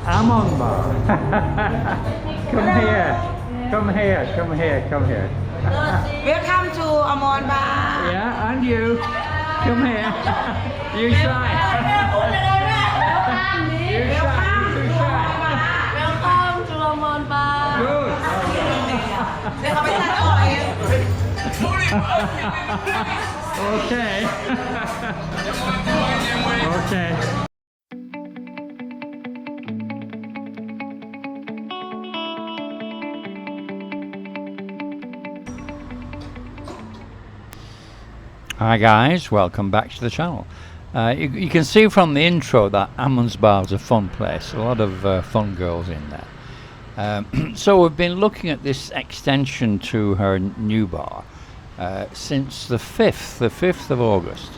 Amon bar. Come here. Come here. Come here. Come here. Welcome to Amon Bar. Yeah, and you. Come here. You shy. You shy. You shy. Welcome to Amon Bar. Good. เดี๋ยวเขาไปตัดต่อย Okay. Okay. Hi guys, welcome back to the channel. You can see from the intro that Amon's Bar is a fun place, a lot of fun girls in there. So we've been looking at this extension to her new bar since the 5th of August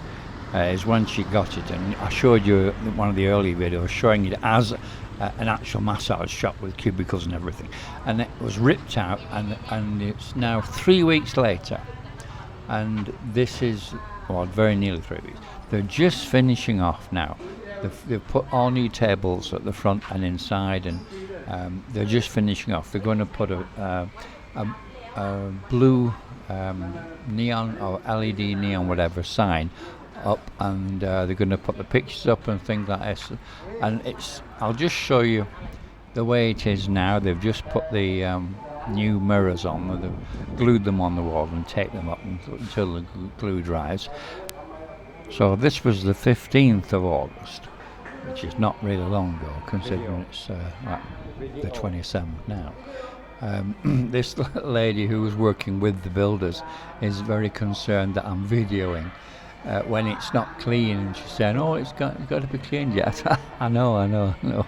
is when she got it, and I showed you one of the early videos showing it as an actual massage shop with cubicles and everything, and it was ripped out, and it's now 3 weeks later, and this is, well, very nearly 3 weeks. They're just finishing off now. They've put all new tables at the front and inside, and they're just finishing off. They're going to put a blue neon or LED neon whatever sign up, and they're going to put the pictures up and things like this. And I'll just show you the way it is now. They've just put the new mirrors on. They've glued them on the wall and taped them up until the glue dries. So this was the 15th of August, which is not really long ago, considering it's the 27th now. This lady who was working with the builders is very concerned that I'm videoing when it's not clean, and she's saying, "Oh, it's got to be cleaned yet." I know.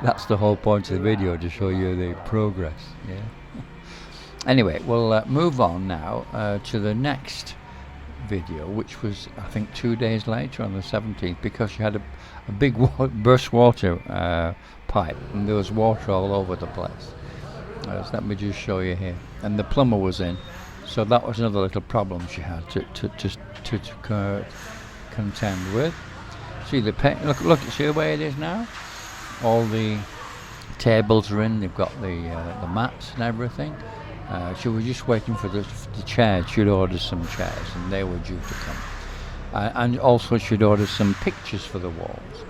That's the whole point of the video, to show you the progress. Yeah. Anyway, we'll move on now to the next video, which was, I think, 2 days later on the 17th, because she had a big burst water pipe, and there was water all over the place. So let me just show you here. And the plumber was in, so that was another little problem she had to contend with. See the look, see the way it is now. All the tables are in. They've got the mats and everything. She was just waiting for the chairs. She'd ordered some chairs, and they were due to come. And also she'd ordered some pictures for the walls.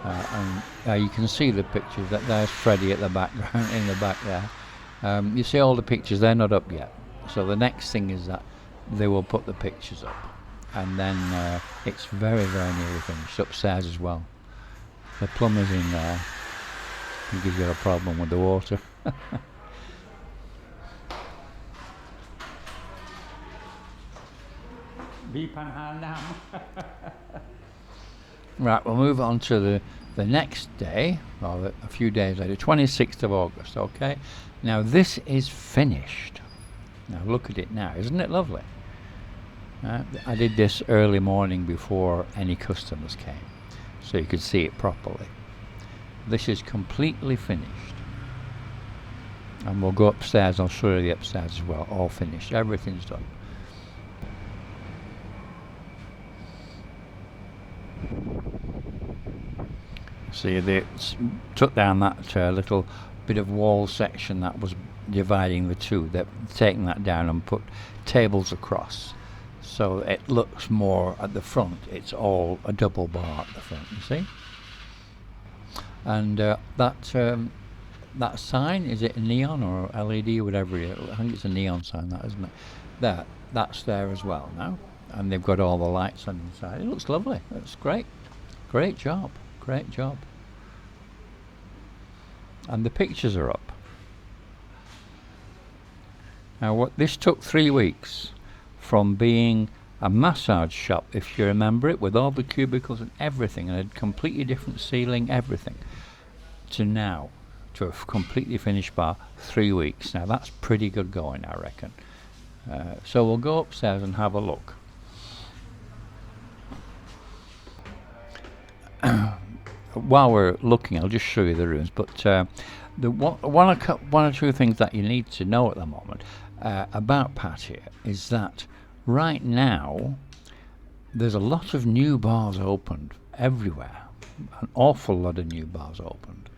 And you can see the pictures. There's Freddie at the background, in the back there. You see all the pictures, they're not up yet. So the next thing is that they will put the pictures up. And then it's very, very nearly finished. Upstairs as well. The plumber's in there. I think he's got a problem with the water. Right, we'll move on to the next day, or a few days later, 26th of August, okay? Now this is finished. Now look at it now, isn't it lovely? I did this early morning before any customers came, so you could see it properly. This is completely finished. And we'll go upstairs, I'll show you the upstairs as well, all finished, everything's done. See, they took down that little bit of wall section that was dividing the two. They've taken that down and put tables across, so it looks more at the front. It's all a double bar at the front, you see. And that sign, is it a neon or LED or whatever? I think it's a neon sign, that, isn't it? That's there as well now, and they've got all the lights on the inside. It looks lovely. It's great. Great job. Great job. And the pictures are up. Now this took 3 weeks from being a massage shop, if you remember it, with all the cubicles and everything, and a completely different ceiling, everything, to now, to a completely finished bar, 3 weeks. Now that's pretty good going, I reckon. So we'll go upstairs and have a look. While we're looking, I'll just show you the rooms, but the one or two things that you need to know at the moment about Pattaya is that right now there's a lot of new bars opened everywhere. an awful lot of new bars opened,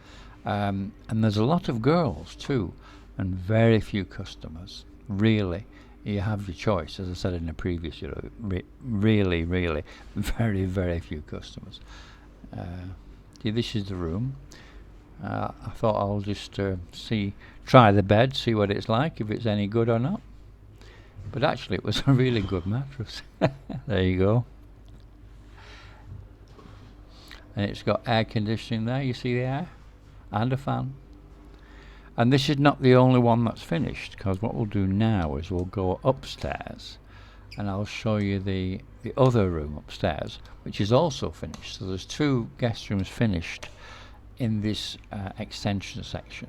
and there's a lot of girls too, and very few customers. Really, you have your choice, as I said in the previous, really, very, very few customers. See, this is the room. I thought I'll just try the bed, see what it's like, if it's any good or not. But actually, it was a really good mattress. There you go. And it's got air conditioning there. You see the air, and a fan. And this is not the only one that's finished, because what we'll do now is we'll go upstairs and I'll show you the other room upstairs, which is also finished. So there's 2 guest rooms finished in this extension section.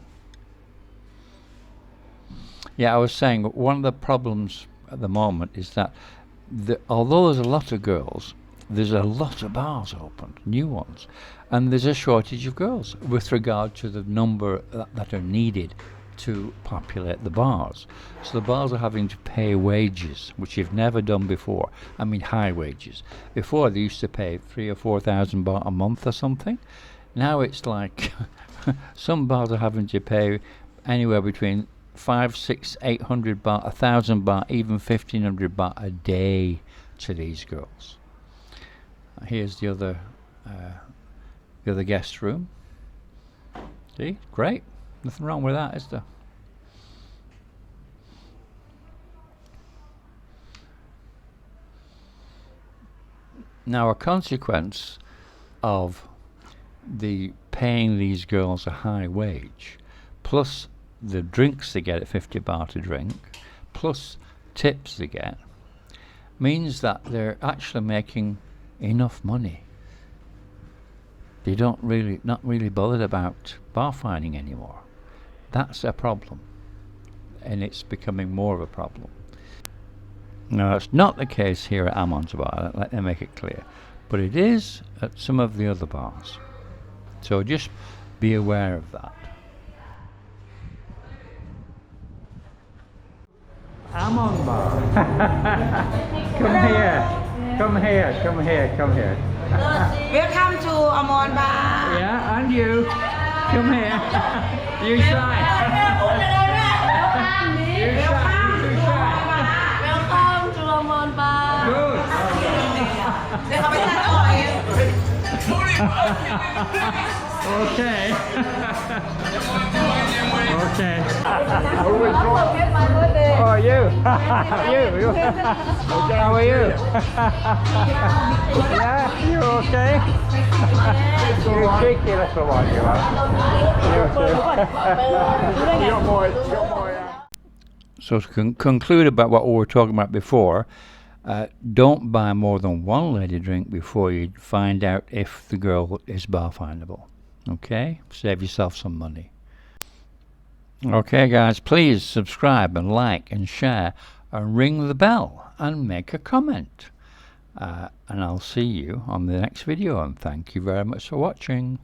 Yeah, I was saying one of the problems at the moment is that although there's a lot of girls, there's a lot of bars opened, new ones, and there's a shortage of girls with regard to the number that are needed to populate the bars. So the bars are having to pay wages, which you've never done before. I mean, high wages. Before they used to pay 3,000 or 4,000 baht a month or something. Now it's like some bars are having to pay anywhere between 500, 600, 800 baht, 1,000 baht, even 1,500 baht a day to these girls. Here's the other guest room. See, great. Nothing wrong with that, is there? Now, a consequence of the paying these girls a high wage, plus the drinks they get at 50 baht a drink, plus tips they get, means that they're actually making enough money. They not really bothered about bar finding anymore. That's a problem, and it's becoming more of a problem. Now, that's not the case here at Amon's bar, let me make it clear, but it is at some of the other bars. So just be aware of that. Amon bar. Come here. Welcome to Amon bar. Yeah, and you. Come here. You shy. Welcome to Amon bar. Good. เดี๋ยวเขาไปตัดต่อย Okay. Okay. Oh, you. you. How are you? Yeah, you okay? You're cheeky little one, you are. So to conclude about what we were talking about before, don't buy more than one lady drink before you find out if the girl is bar findable. Okay? Save yourself some money. Okay, guys, please subscribe and like and share and ring the bell and make a comment. And I'll see you on the next video, and thank you very much for watching.